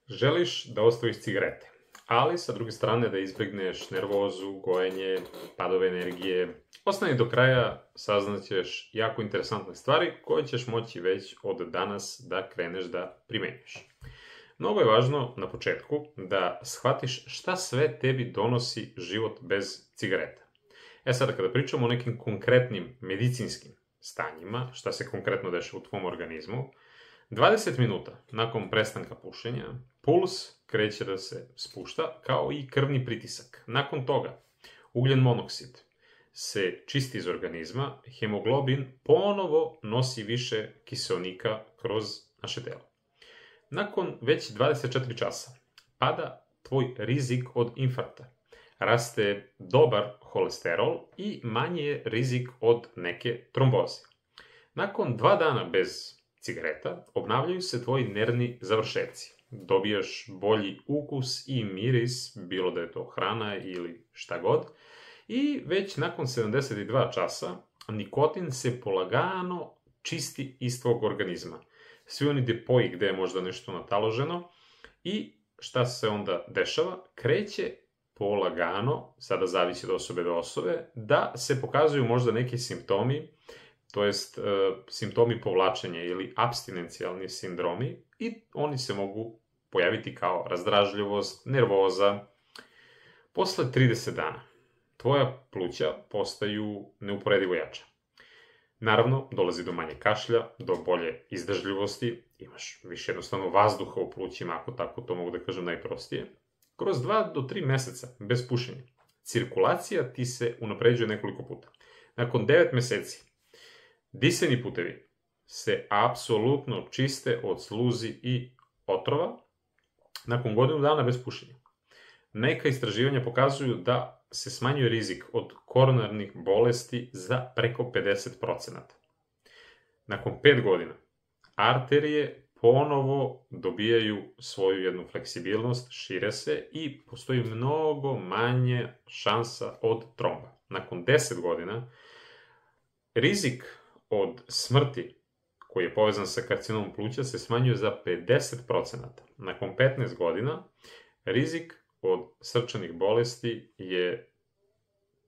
Želiš da ostaviš cigarete, ali sa druge strane da izbegneš nervozu, gojenje, padove energije. Ostani do kraja, saznaćeš jako interesantne stvari koje ćeš moći već od danas da kreneš da primenjuješ. Mnogo je važno na početku da shvatiš šta sve tebi donosi život bez cigareta. Sada kada pričamo o nekim konkretnim medicinskim stanjima, šta se konkretno dešava u tvom organizmu, 20 minuta nakon prestanka pušenja, puls kreće da se spušta, kao i krvni pritisak. Nakon toga, ugljen monoksid se čisti iz organizma, hemoglobin ponovo nosi više kiseonika kroz naše telo. Nakon već 24 časa pada tvoj rizik od infarkta, raste dobar holesterol i manji je rizik od neke tromboze. Nakon 2 dana bez cigareta obnavljaju se tvoji nervni završetci. Dobijaš bolji ukus i miris, bilo da je to hrana ili šta god. I već nakon 72 časa nikotin se polagano čisti iz tvog organizma. Svi oni depoji gde je možda nešto nataloženo i šta se onda dešava? Kreće polagano, sada zavisi od osobe do osobe, da se pokazuju možda neki simptomi, to jest simptomi povlačenja ili apstinencijalni sindromi, i oni se mogu pojaviti kao razdražljivost, nervoza. Posle 30 dana tvoja pluća postaju neuporedivo jača. Naravno, dolazi do manje kašlja, do bolje izdržljivosti, imaš više jednostavno vazduha u plućima, ako tako to mogu da kažem najprostije. Kroz 2 do 3 meseca bez pušenja, cirkulacija ti se unapređuje nekoliko puta. Nakon 9 meseci, disajni putevi se apsolutno čiste od sluzi i otrova nakon godinu dana bez pušenja. Neka istraživanja pokazuju da se smanjuje rizik od koronarnih bolesti za preko 50%. Nakon 5 godina, arterije ponovo dobijaju svoju jednu fleksibilnost, šire se i postoji mnogo manje šansa od tromba. Nakon 10 godina, rizik od smrti koji je povezan sa karcinomom pluća se smanjuje za 50%. Nakon 15 godina, rizik od srčanih bolesti je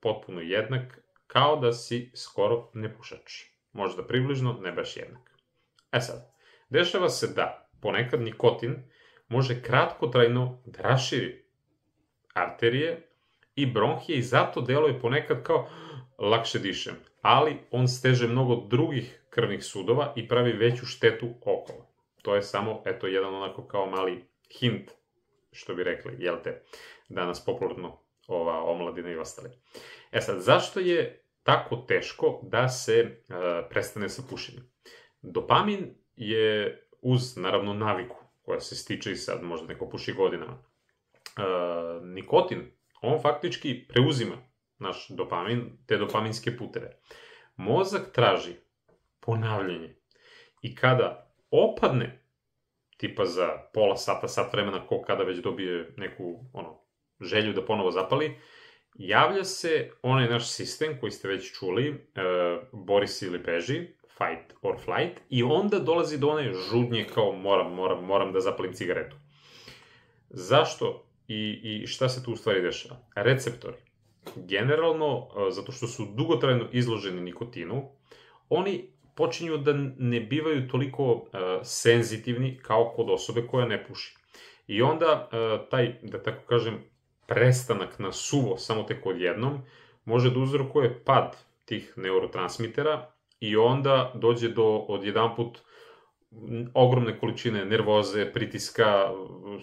potpuno jednak, kao da si skoro nepušač. Možda približno, ne baš jednak. Sad, dešava se da ponekad nikotin može kratkotrajno da raširi arterije i bronhije i zato deluje ponekad kao lakše dišem, ali on steže mnogo drugih krvnih sudova i pravi veću štetu okolo. To je samo, jedan onako kao mali hint, što bi rekli, jel te, danas popularno ova omladina i ostali. Sad, zašto je tako teško da se prestane sa pušenjem? Dopamin je uz, naravno, naviku, koja se stiče i sad možda neko puši godinama. Nikotin, on faktički preuzima naš dopamin, te dopaminske puteve. Mozak traži ponavljanje i kada opadne, tipa za pola sata, sat vremena, ko kada već dobije neku želju da ponovo zapali, javlja se onaj naš sistem koji ste već čuli, bori se ili beži, fight or flight, i onda dolazi do one žudnje kao moram da zapalim cigaretu. Zašto i šta se tu u stvari dešava? Receptori. Generalno, zato što su dugotrajno izloženi nikotinu, oni počinju da ne bivaju toliko senzitivni kao kod osobe koja ne puši. I onda taj, da tako kažem, prestanak na suvo samo tek odjednom može da uzrokuje pad tih neurotransmitera i onda dođe do odjedanput ogromne količine nervoze, pritiska,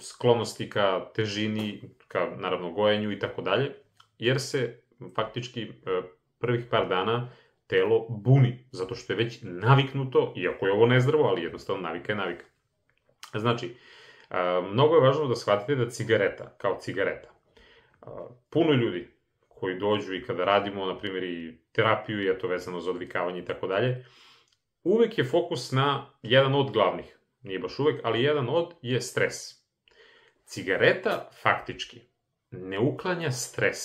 sklonosti ka težini, ka naravno gojenju i tako dalje, jer se faktički prvih par dana telo buni, zato što je već naviknuto, iako je ovo nezdravo, ali jednostavno navika je navika. Znači, mnogo je važno da shvatite da cigareta, kao cigareta, puno ljudi koji dođu i kada radimo, na primjer, i terapiju, i vezano za odvikavanje i tako dalje, uvek je fokus na jedan od glavnih, nije baš uvek, ali jedan od je stres. Cigareta faktički ne uklanja stres,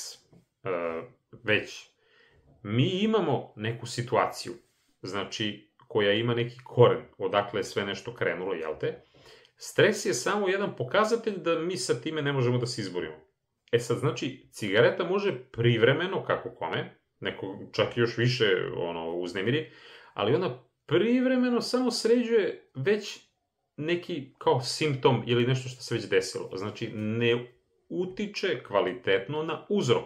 već mi imamo neku situaciju, znači, koja ima neki koren, odakle je sve nešto krenulo, jel te? Stres je samo jedan pokazatelj da mi sa time ne možemo da se izborimo. E sad, znači, cigareta može privremeno, kako kome, neko čak i još više uznemiri, ali ona privremeno samo sređuje već neki kao simptom ili nešto što se već desilo. Znači, ne utiče kvalitetno na uzrok.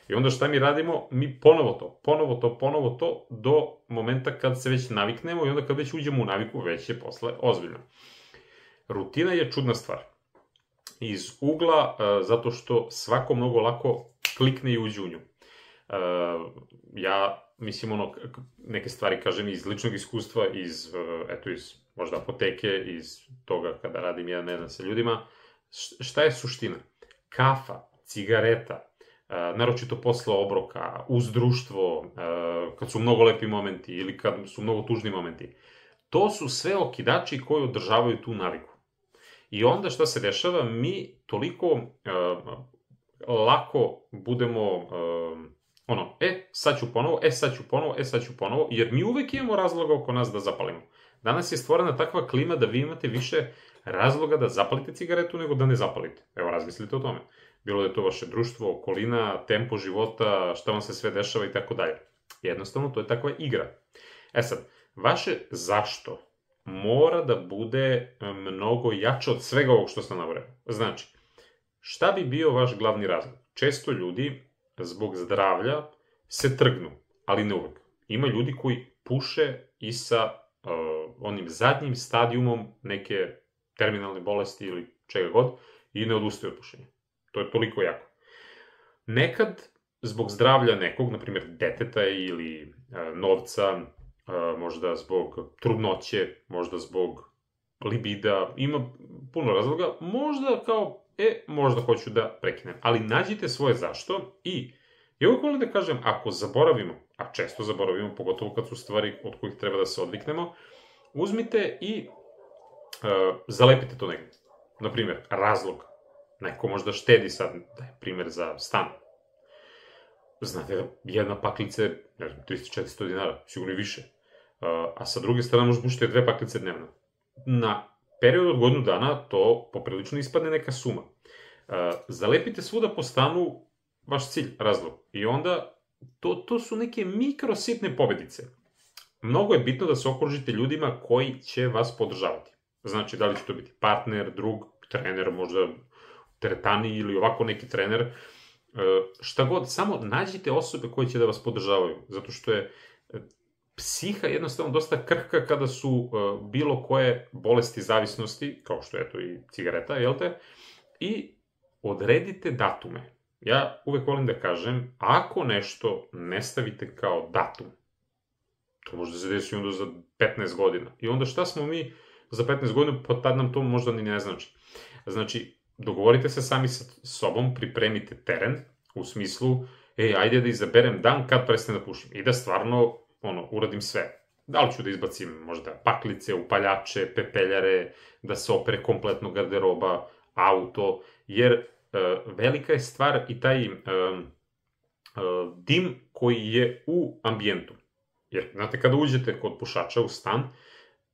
I onda šta mi radimo? Mi ponovo to, do momenta kad se već naviknemo i onda kad već uđemo u naviku, već je posle ozbiljno. Rutina je čudna stvar. Iz ugla, zato što svako mnogo lako klikne i uđe u nju. Ja, mislim, neke stvari kažem iz ličnog iskustva, iz možda apoteke, iz toga kada radim jedan na jedan sa ljudima. Šta je suština? Kafa, cigareta, naročito posle obroka, uz društvo, kad su mnogo lepi momenti ili kad su mnogo tužni momenti. To su sve okidači koji održavaju tu naviku. I onda šta se dešava? Mi toliko lako budemo sad ću ponovo, jer mi uvek imamo razloga oko nas da zapalimo. Danas je stvorena takva klima da vi imate više razloga da zapalite cigaretu nego da ne zapalite. Evo, razmislite o tome. Bilo da je to vaše društvo, okolina, tempo života, šta vam se sve dešava i tako dalje. Jednostavno, to je takva igra. E sad, vaše zašto mora da bude mnogo jače od svega ovog što sam nabrojao. Znači, šta bi bio vaš glavni razlog? Često ljudi zbog zdravlja se trgnu, ali ne uvek. Ima ljudi koji puše i sa onim zadnjim stadijumom neke terminalne bolesti ili čega god i ne odustaju od pušenja. To je toliko jako. Nekad, zbog zdravlja nekog, na primjer deteta ili novca, možda zbog trudnoće, možda zbog libida, ima puno razloga, možda kao, možda hoću da prekinem. Ali nađite svoje zašto i ja uvijek volim da kažem, ako zaboravimo, a često zaboravimo, pogotovo kad su stvari od kojih treba da se odviknemo, uzmite i zalepite to negdje. Naprimjer, razlog. Neko možda štedi sad, da je primjer za stan. Znate da jedna paklica je, ne znam, 300-400 dinara, sigurno i više. A sa druge strane možda pušite 2 paklice dnevno. Na period od godinu dana to poprilično ispadne neka suma. Zalepite svuda po stanu vaš cilj, razlog. I onda to su neke mikrositne pobedice. Mnogo je bitno da se okružite ljudima koji će vas podržavati. Znači, da li će to biti partner, drug, trener, možda teretani ili ovako neki trener, šta god, samo nađite osobe koje će da vas podržavaju, zato što je psiha jednostavno dosta krhka kada su bilo koje bolesti zavisnosti, kao što je to i cigareta, jel te, i odredite datume. Ja uvek volim da kažem, ako nešto ne stavite kao datum, to može da se desi onda za 15 godina. I onda šta smo mi za 15 godina, pa tad nam to možda ni ne znači. Znači, dogovorite se sami sa sobom, pripremite teren, u smislu, ajde da izaberem dan kad prestane da pušim. I da stvarno, uradim sve. Da li ću da izbacim možda paklice, upaljače, pepeljare, da se opere kompletno garderoba, auto, jer velika je stvar i taj dim koji je u ambijentu. Jer, znate, kada uđete kod pušača u stan,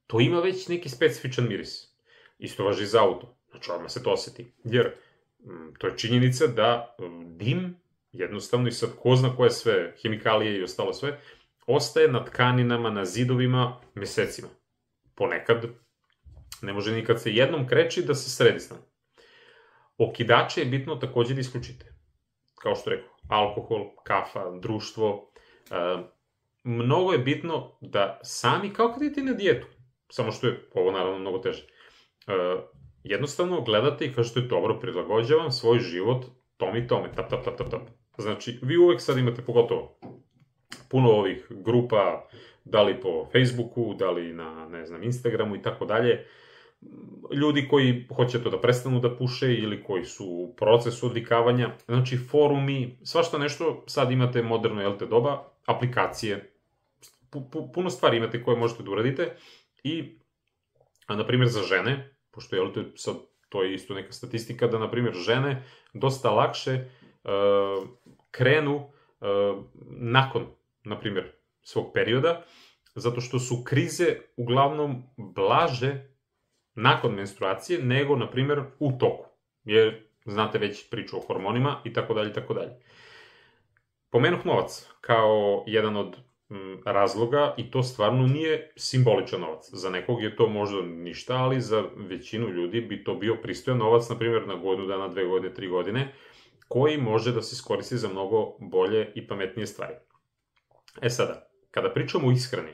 to ima već neki specifičan miris. Isto važi za auto. Znači, odmah se to oseti. Jer, to je činjenica da dim, jednostavno i sad ko zna koje sve hemikalije i ostalo sve, ostaje na tkaninama, na zidovima mesecima. Ponekad ne može nikad se jednom kreći da se sredi stan. Okidače je bitno takođe da isključite. Kao što rekao, alkohol, kafa, društvo. Mnogo je bitno da sami, kao kad idete na dijetu, samo što je ovo naravno mnogo teže, jednostavno gledate i kažete, dobro, prilagođavam svoj život tom i tome, tap. Znači, vi uvek sad imate pogotovo puno ovih grupa, da li po Facebooku, da li na, ne znam, Instagramu i tako dalje, ljudi koji hoće to da prestanu da puše ili koji su u procesu odvikavanja, znači forumi, svašta nešto, sad imate moderno doba, aplikacije, puno stvari imate koje možete da uradite i, na primjer, za žene, pošto sad to je isto neka statistika, da, na primjer, žene dosta lakše krenu nakon, na primjer, svog perioda, zato što su krize uglavnom blaže nakon menstruacije, nego, na primjer, u toku. Jer znate već priču o hormonima i tako dalje, i tako dalje. Pomenuh novac kao jedan od razloga i to stvarno nije simboličan novac. Za nekog je to možda ništa, ali za većinu ljudi bi to bio pristojan novac, na primjer na godinu dana, 2 godine, 3 godine, koji može da se iskoristi za mnogo bolje i pametnije stvari. E sada, kada pričamo o ishrani,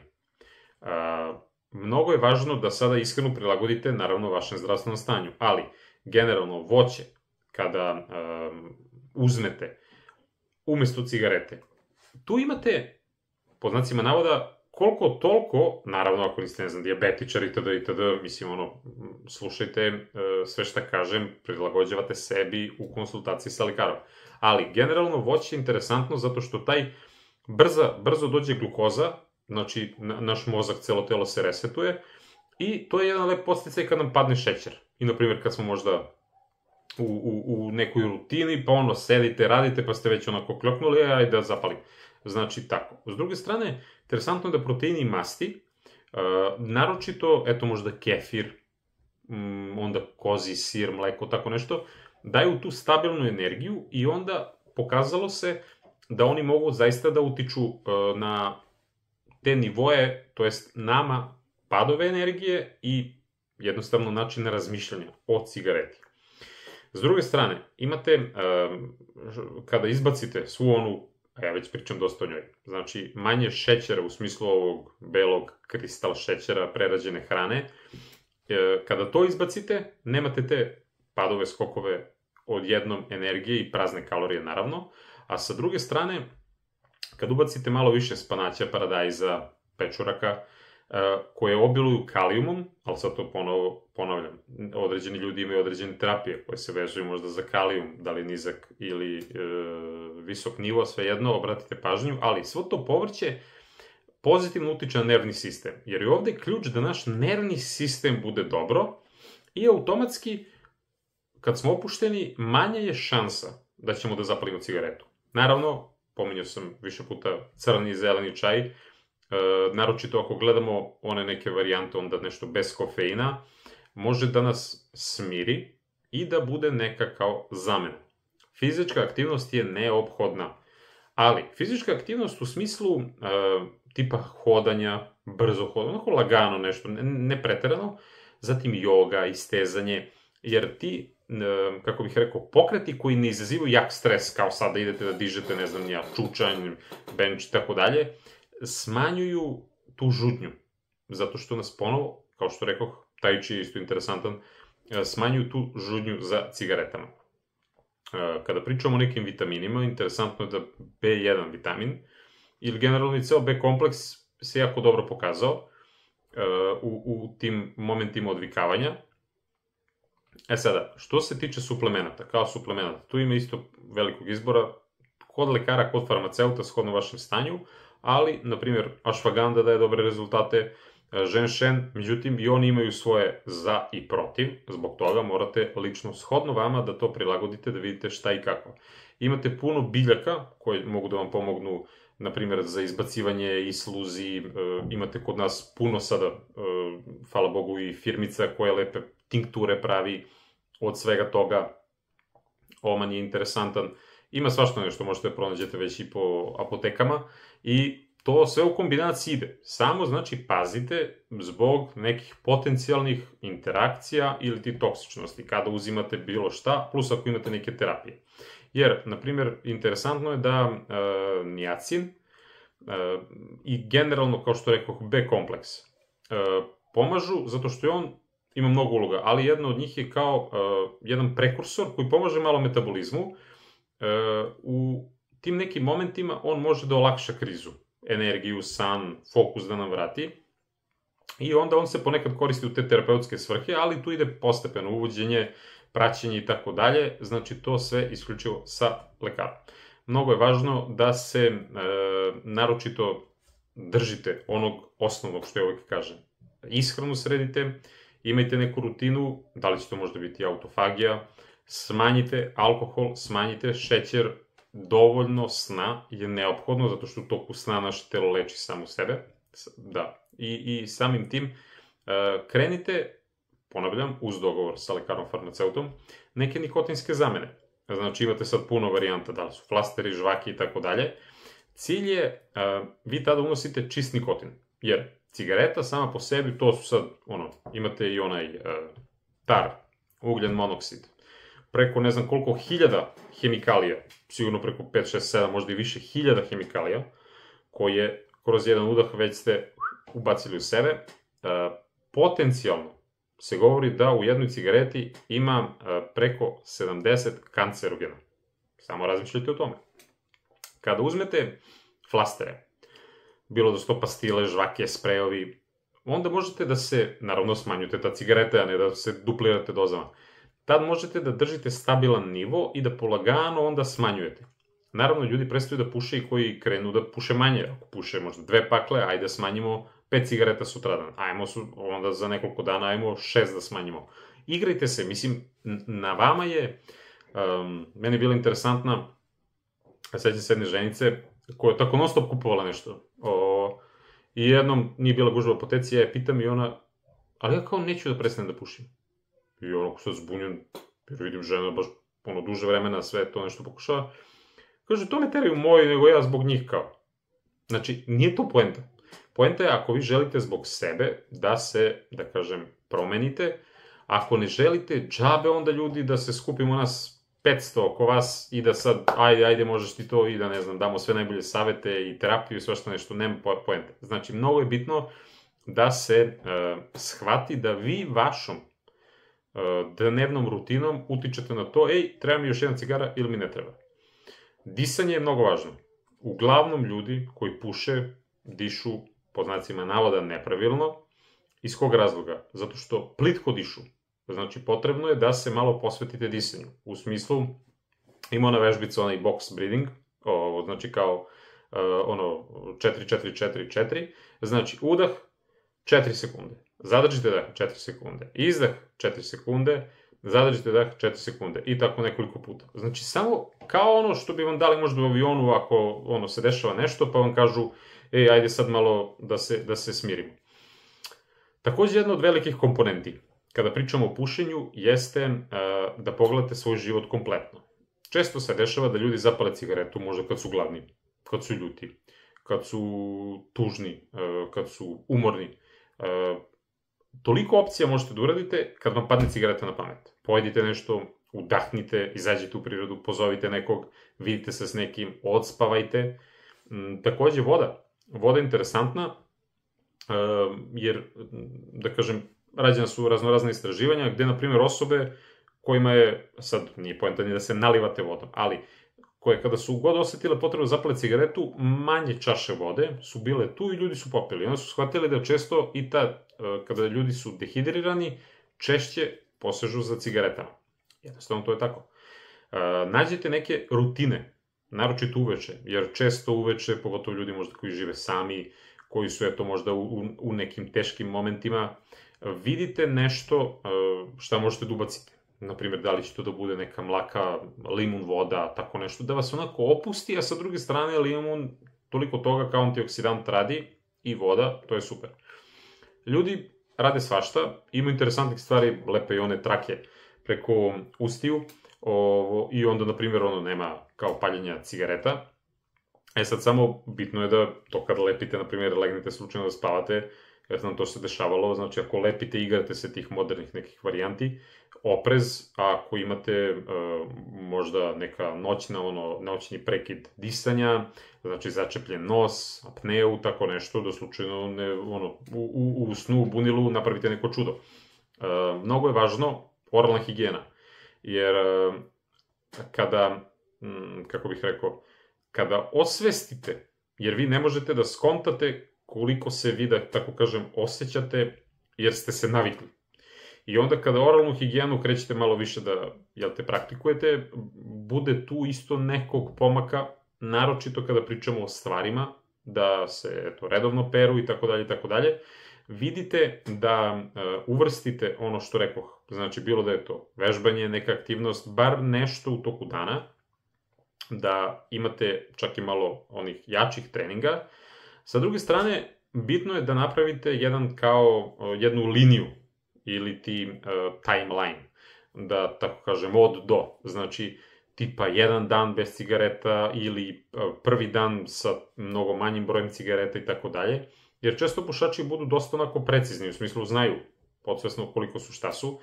mnogo je važno da sada ishranu prilagodite naravno vašem zdravstvenom stanju, ali generalno voće, kada uzmete umesto cigarete, tu imate, po znacima navoda, koliko toliko, naravno ako niste, ne znam, dijabetičar itd., mislim, slušajte sve šta kažem, prilagođavate sebi u konsultaciji sa lekarom. Ali, generalno, voće je interesantno zato što taj brzo dođe glukoza, znači naš mozak, celo telo se resetuje i to je jedan lep podsticaj kad nam padne šećer. I, na primjer, kad smo možda u nekoj rutini, pa sedite, radite, pa ste već onako kloknuli, ajde da zapalim. Znači, tako. S druge strane, interesantno je da proteini i masti, naročito, eto možda kefir, onda kozi sir, mleko, tako nešto, daju tu stabilnu energiju i onda pokazalo se da oni mogu zaista da utiču na te nivoje, to jest nama padove energije i jednostavno način razmišljanja o cigareti. S druge strane, imate, kada izbacite svu onu, a ja već pričam dosta o njoj, znači manje šećera u smislu ovog belog kristal šećera, prerađene hrane, kada to izbacite, nemate te padove, skokove odjednom energije i prazne kalorije naravno, a sa druge strane, kad ubacite malo više spanaća, paradajza, pečuraka, koje obiluju kalijumom, ali sad to ponovo ponavljam, određeni ljudi imaju određene terapije koje se vezuju možda za kalijum, da li nizak ili visok nivo, svejedno, obratite pažnju, ali svo to povrće pozitivno utiče na nervni sistem, jer je ovde ključ da naš nervni sistem bude dobro i automatski, kad smo opušteni, manja je šansa da ćemo da zapalimo cigaretu. Naravno, pominjao sam više puta crni i zeleni čaj, naročito ako gledamo one neke varijante, onda nešto bez kofeina, može da nas smiri i da bude neka kao zamena. Fizička aktivnost je neophodna, ali fizička aktivnost u smislu tipa hodanja, brzo hodanja, onako lagano nešto, ne preterano, zatim joga, istezanje, jer ti, kako bih rekao, pokreti koji ne izazivaju jak stres, kao sad da idete da dižete, ne znam, čučanj, bench i tako dalje, smanjuju tu žudnju, zato što nas ponovo, kao što rekoh, tai chi je isto interesantan, smanjuju tu žudnju za cigaretama. Kada pričamo o nekim vitaminima, interesantno je da B1 vitamin, ili generalno i ceo B kompleks se jako dobro pokazao u tim momentima odvikavanja. E sada, što se tiče suplemenata, kao suplemenata, tu ima isto velikog izbora, kod lekara, kod farmaceuta, shodno vašem stanju, ali, na primjer, ashwagandha daje dobre rezultate, ženšen, međutim, i oni imaju svoje za i protiv, zbog toga morate lično shodno vama da to prilagodite, da vidite šta i kako. Imate puno biljaka koji mogu da vam pomognu, na primjer, za izbacivanje i sluzi, imate kod nas puno sada, hvala Bogu, i firmica koje lepe tinkture pravi od svega toga, oman je interesantan, ima svašta nešto možete da pronađete već i po apotekama i to sve u kombinaciji ide. Samo, znači, pazite zbog nekih potencijalnih interakcija ili ti toksičnosti kada uzimate bilo šta, plus ako imate neke terapije. Jer, na primjer, interesantno je da niacin i generalno, kao što rekoh, B kompleks pomažu zato što je on ima mnogo uloga, ali jedna od njih je kao jedan prekursor koji pomaže malo metabolizmu. U tim nekim momentima on može da olakša krizu, energiju, san, fokus da nam vrati i onda on se ponekad koristi u te terapeutske svrhe, ali tu ide postepeno uvođenje, praćenje i tako dalje, znači to sve isključivo sa lekarom. Mnogo je važno da se naročito držite onog osnovnog što ja uvijek kažem. Ishranu sredite, imajte neku rutinu, da li će to možda biti autofagija, smanjite alkohol, smanjite šećer, dovoljno sna je neophodno, zato što u toku sna naše telo leči samo sebe. Da. I samim tim krenite ponavljam, uz dogovor sa lekarom farmaceutom, neke nikotinske zamene. Znači imate sad puno varijanta, da li su flasteri, žvaki i tako dalje. Cilj je, vi tada unosite čist nikotin, jer cigareta sama po sebi, to su sad, imate i onaj tar, ugljen monoksid, preko ne znam koliko hiljada hemikalija, sigurno preko 5, 6, 7, možda i više hiljada hemikalija, koje kroz jedan udah već ste ubacili u sebe. Potencijalno se govori da u jednoj cigareti ima preko 70 kancerogena. Samo razmišljajte o tome. Kada uzmete flastere, bilo da su to pastile, žvake, sprejovi, onda možete da se, naravno smanjujete ta cigareta, a ne da se duplirate dozama. Tad možete da držite stabilan nivo i da polagano onda smanjujete. Naravno, ljudi prestaju da puše i koji krenu da puše manje. Ako puše možda 2 pakle, ajde smanjimo 5 cigareta sutradan. Onda za nekoliko dana ajmo 6 da smanjimo. Igrajte se, mislim, na vama je, meni je bila interesantna, sećam se jedne ženice, koja je tako non stop kupovala nešto. I jednom nije bila gužva apoteci, ja pitam i ona, ali ja kao neću da prestanem da pušim. I onako sad zbunjen, jer vidim žena baš duže vremena sve to nešto pokušava. Kaže, to me teraju moji, nego ja zbog njih kao. Znači, nije to poenta. Poenta je ako vi želite zbog sebe da se, da kažem, promenite. Ako ne želite, džabe onda ljudi da se skupimo nas 500 oko vas i da sad, ajde, možeš ti to i da, ne znam, damo sve najbolje savete i terapiju i svašta nešto, nema poente. Znači, mnogo je bitno da se shvati da vi vašom dnevnom rutinom utičete na to, treba mi još jedna cigara ili mi ne treba. Disanje je mnogo važno. Uglavnom ljudi koji puše, dišu, pod znacima navoda, nepravilno. Iz kog razloga? Zato što plitko dišu. Znači, potrebno je da se malo posvetite disanju. U smislu, ima ona vežbica, onaj box breathing, znači kao 4-4-4-4. Znači, udah 4 sekunde. Zadržite dah 4 sekunde. Izdah 4 sekunde. Zadržite dah 4 sekunde. I tako nekoliko puta. Znači, samo kao ono što bi vam dali možda u avionu ako se dešava nešto, pa vam kažu, ajde sad malo da se smirimo. Takođe, jedna od velikih komponenti, kada pričamo o pušenju, jeste da pogledate svoj život kompletno. Često se dešava da ljudi zapale cigaretu, možda kad su gladni, kad su ljuti, kad su tužni, kad su umorni. Toliko opcija možete da uradite kad vam padne cigareta na pamet. Pojedite nešto, udahnite, izađite u prirodu, pozovite nekog, vidite se s nekim, odspavajte. Takođe, voda. Voda je interesantna, jer, da kažem, rađena su raznorazne istraživanja, gde, na primjer, osobe kojima je, sad nije poenta ni da se nalivate vodom, ali koje kada su god osetile potrebu da zapale cigaretu, manje čaše vode su bile tu i ljudi su popili. Onda su shvatili da često i kada ljudi su dehidrirani, češće posežu za cigaretama. Jednostavno to je tako. Nađite neke rutine, naročito uveče, jer često uveče, pogotovo ljudi možda koji žive sami, koji su možda u nekim teškim momentima, vidite nešto šta možete da ubacite. Naprimjer, da li će to da bude neka mlaka, limun voda, tako nešto, da vas onako opusti, a sa druge strane limun toliko toga kao antioksidant radi i voda, to je super. Ljudi rade svašta, ima interesantnih stvari, lepe i one trake preko ustiju i onda, na primjer, nema kao paljenja cigareta. Sad samo bitno je da to kada lepite, na primjer, legnete slučajno da spavate, jer nam to se dešavalo, znači ako lepite, igrate se tih modernih nekih varijanti, oprez, a ako imate možda neka noćni prekid disanja, znači začepljen nos, apneu, tako nešto, da slučajno u snu, u bunilu napravite neko čudo. Mnogo je važno oralna higijena, jer kada, kako bih rekao, kada osvestite, jer vi ne možete da skontate koliko se vi, da tako kažem, osjećate, jer ste se navikli. I onda kada oralnu higijenu krećete malo više da, praktikujete, bude tu isto nekog pomaka, naročito kada pričamo o stvarima, da se redovno peru i tako dalje, vidite da uvrstite ono što rekoh, znači bilo da je to vežbanje, neka aktivnost, bar nešto u toku dana, da imate čak i malo onih jačih treninga. Sa druge strane, bitno je da napravite jednu liniju ili ti timeline, da tako kažem, od do. Znači, tipa jedan dan bez cigareta ili prvi dan sa mnogo manjim brojem cigareta i tako dalje. Jer često pušači budu dosta onako precizni, u smislu znaju podsvesno koliko su šta su.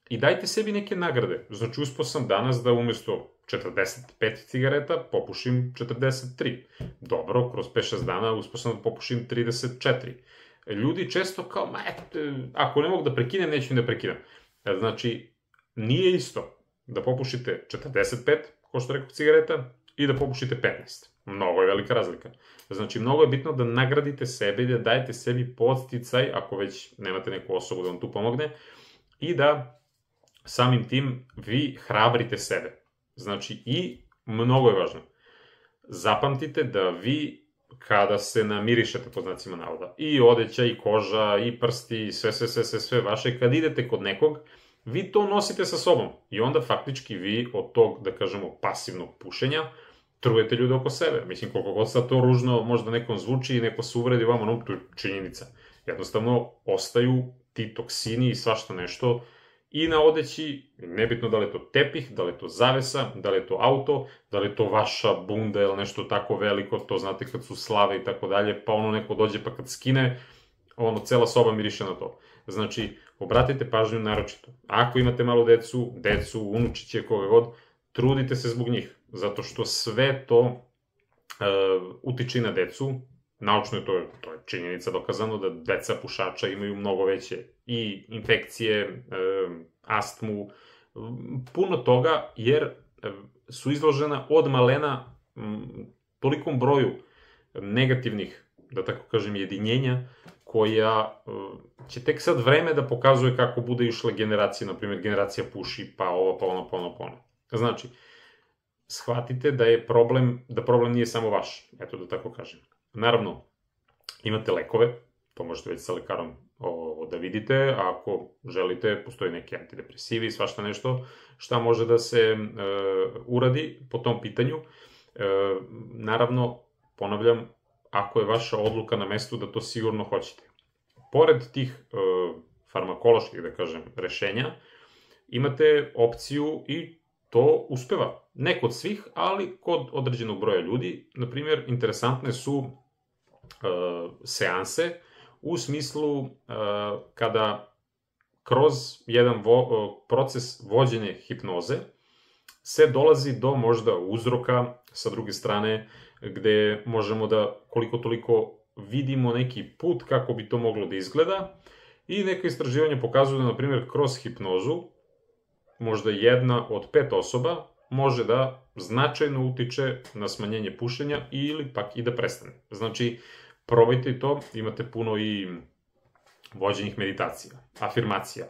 I dajte sebi neke nagrade. Znači, uspio sam danas da umesto 45 cigareta popušim 43. Dobro, kroz 5-6 dana uspio sam da popušim 34. Ljudi često kao, ako ne mogu da prekinem, neću da prekinem. Znači, nije isto da popušite 45, ko što rekao, cigareta, i da popušite 15. Mnogo je velika razlika. Znači, mnogo je bitno da nagradite sebe i da dajete sebi podsticaj, ako već nemate neku osobu da vam tu pomogne, i da samim tim vi hrabrite sebe. Znači, i mnogo je važno, zapamtite da vi, kada se namirišete, po znacima navoda, i odeća, i koža, i prsti, i sve vaše, kad idete kod nekog, vi to nosite sa sobom. I onda faktički vi od tog, da kažemo, pasivnog pušenja, trujete ljude oko sebe. Mislim, koliko god sad to ružno možda nekom zvuči i neko se uvredi vamo, to je činjenica. Jednostavno, ostaju ti toksini i svašta nešto i na odeći, nebitno da li je to tepih, da li je to zavesa, da li je to auto, da li je to vaša bunda ili nešto tako veliko, to znate kad su slave i tako dalje, pa ono neko dođe pa kad skine, cela soba miriše na to. Znači, obratite pažnju naročito. Ako imate malu decu, unučiće, koga god, trudite se zbog njih, zato što sve to utiče na decu. Naučno je to je činjenica dokazano da deca pušača imaju mnogo veće i infekcije, astmu, puno toga, jer su izložena od malena tolikom broju negativnih, da tako kažem, jedinjenja, koja će tek sad vreme da pokazuje kako bude išla generacija, na primjer generacija puši, pa ovo, pa ono, pa ono, pa ono. Znači, shvatite da problem nije samo vaš, eto da tako kažem. Naravno, imate lekove, to možete već sa lekarom da vidite, a ako želite, postoji neki antidepresivi, svašta nešto, šta može da se uradi po tom pitanju. Naravno, ponavljam, ako je vaša odluka na mestu da to sigurno hoćete. Pored tih farmakoloških, da kažem, rešenja, imate opciju i to uspeva. Ne kod svih, ali kod određenog broja ljudi. Naprimjer, interesantne su seanse u smislu kada kroz jedan proces vođenja hipnoze se dolazi do možda uzroka, sa druge strane, gde možemo da koliko toliko vidimo neki put kako bi to moglo da izgleda i neka istraživanja pokazuju da, na primjer, kroz hipnozu možda jedna od 5 osoba može da značajno utiče na smanjenje pušenja ili pak i da prestane. Znači, probajte to, imate puno i vođenih meditacija, afirmacija.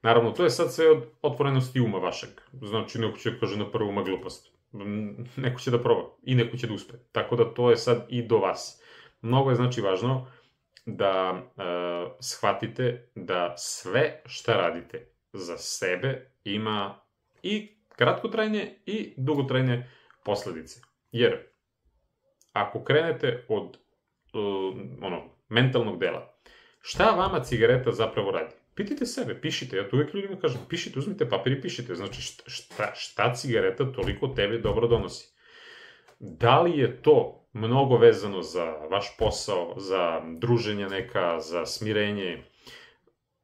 Naravno, to je sad sve od otvorenosti uma vašeg. Znači, neko će kaže na prvu glupost. Neko će da proba i neko će da uspe. Tako da to je sad i do vas. Mnogo je znači važno da shvatite da sve šta radite za sebe ima i kratkotrajne i dugotrajne posledice. Jer ako krenete od mentalnog dela, šta vama cigareta zapravo radi? Pitajte sebe, pišite, ja to uvijek ljudima kažem, pišite, uzmite papir i pišite, znači šta cigareta toliko tebi dobro donosi. Da li je to mnogo vezano za vaš posao, za druženja neka, za smirenje?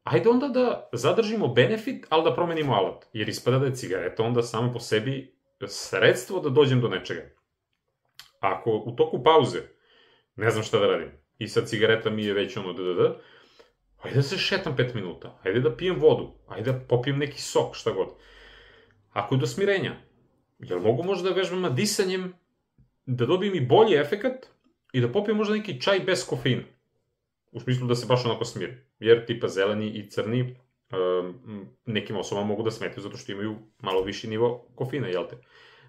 Ajde onda da zadržimo benefit, ali da promenimo alat, jer ispada da je cigareta onda samo po sebi sredstvo da dođem do nečega. Ako u toku pauze ne znam šta da radim i sad cigareta mi je već ajde da se šetam 5 minuta, ajde da pijem vodu, ajde da popijem neki sok, šta god. Ako je do smirenja, jel mogu možda da vežbam disanjem, da dobijem i bolji efekat i da popijem možda neki čaj bez kofeina? U smislu da se baš onako smiri. Jer tipa zeleni i crni nekim osobama mogu da smetaju zato što imaju malo viši nivo kofeina, jel te?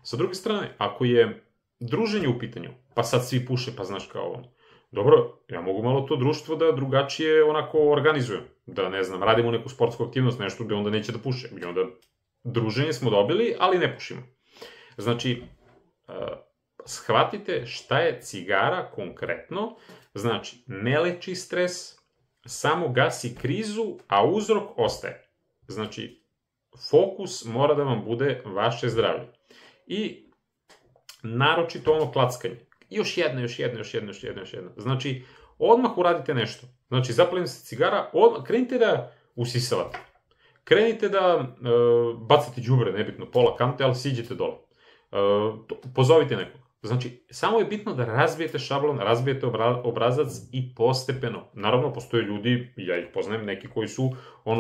Sa druge strane, ako je druženje u pitanju, pa sad svi puše, pa znaš kao ono, dobro, ja mogu malo to društvo da drugačije onako organizujem. Da, ne znam, radimo neku sportsku aktivnost, nešto gde onda neće da puše. I onda druženje smo dobili, ali ne pušimo. Znači, shvatite šta je cigara konkretno. Znači, ne leči stres, samo gasi krizu, a uzrok ostaje. Znači, fokus mora da vam bude vaše zdravlje. I naročito ono klackanje. Još jedna. Znači, odmah uradite nešto. Znači, zapalim se cigara, krenite da usisavate. Krenite da bacate đubre, nebitno, pola kante, ali siđite dole. Pozovite nekog. Znači, samo je bitno da razbijete šablon, razbijete obrazac i postepeno. Naravno, postoje ljudi, ja ih poznajem, neki koji su,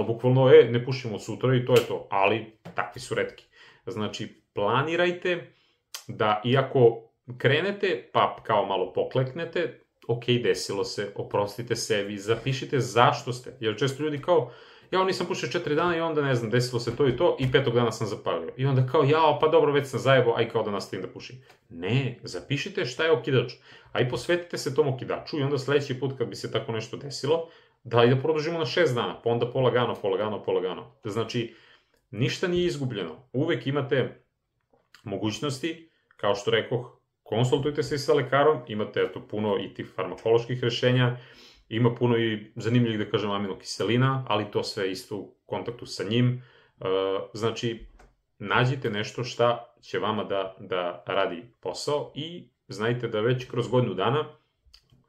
bukvalno, ne pušimo sutra i to je to, ali takvi su retki. Znači, planirajte da, iako krenete, pa kao malo pokleknete, ok, desilo se, oprostite sebi, zapišite zašto ste, jer često ljudi kao, ja nisam pušio 4 dana i onda ne znam, desilo se to i to i 5. dana sam zapalio. I onda kao, pa dobro, već sam zajebao, aj kao da nastavim da pušim. Ne, zapišite šta je okidač, a i posvetite se tom okidaču i onda sledeći put kad bi se tako nešto desilo, da produžimo na 6 dana, pa onda polagano. Znači, ništa nije izgubljeno. Uvek imate mogućnosti, kao što rekoh, konsultujte se sa lekarom, imate puno i tih farmakoloških rešenja, ima puno i zanimljivih, da kažem, aminokiselina, ali to sve isto u kontaktu sa njim. Znači, nađite nešto šta će vama da radi posao i znajte da već kroz godinu dana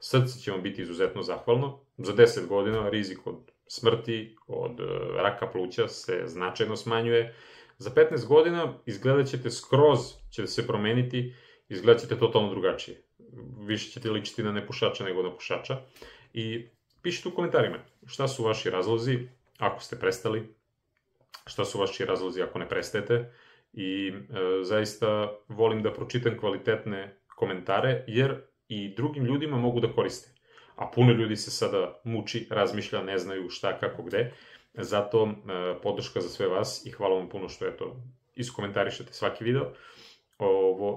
srce će vam biti izuzetno zahvalno. Za 10 godina rizik od smrti, od raka pluća se značajno smanjuje. Za 15 godina izgledat ćete skroz, će se promeniti, izgledat ćete totalno drugačije. Više ćete ličiti na nepušača nego na pušača. I pišite u komentarima šta su vaši razlozi ako ste prestali, šta su vaši razlozi ako ne prestajete. I zaista volim da pročitam kvalitetne komentare, jer i drugim ljudima mogu da koriste. A puno ljudi se sada muči, razmišlja, ne znaju šta, kako, gde. Zato podrška za sve vas i hvala vam puno što iskomentarišete svaki video,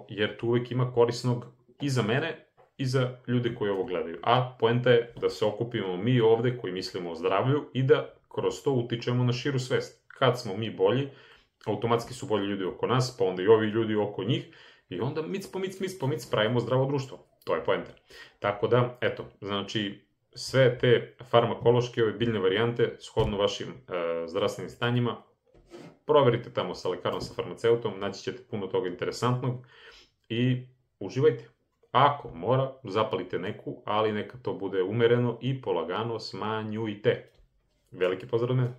jer tu uvek ima korisnog i za mene i za ljude koji ovo gledaju. A poenta je da se okupimo mi ovde koji mislimo o zdravlju i da kroz to utičemo na širu svest. Kad smo mi bolji, automatski su bolji ljudi oko nas, pa onda i ovi ljudi oko njih i onda mic po mic pravimo zdravo društvo. To je poenta. Tako da, eto, znači, sve te farmakološke, ove biljne varijante, shodno vašim zdravstvenim stanjima, proverite tamo sa lekarom, sa farmaceutom, naći ćete puno toga interesantnog i uživajte. Ako mora, zapalite neku, ali neka to bude umereno i polagano smanjujte. Veliki pozdrav od mene.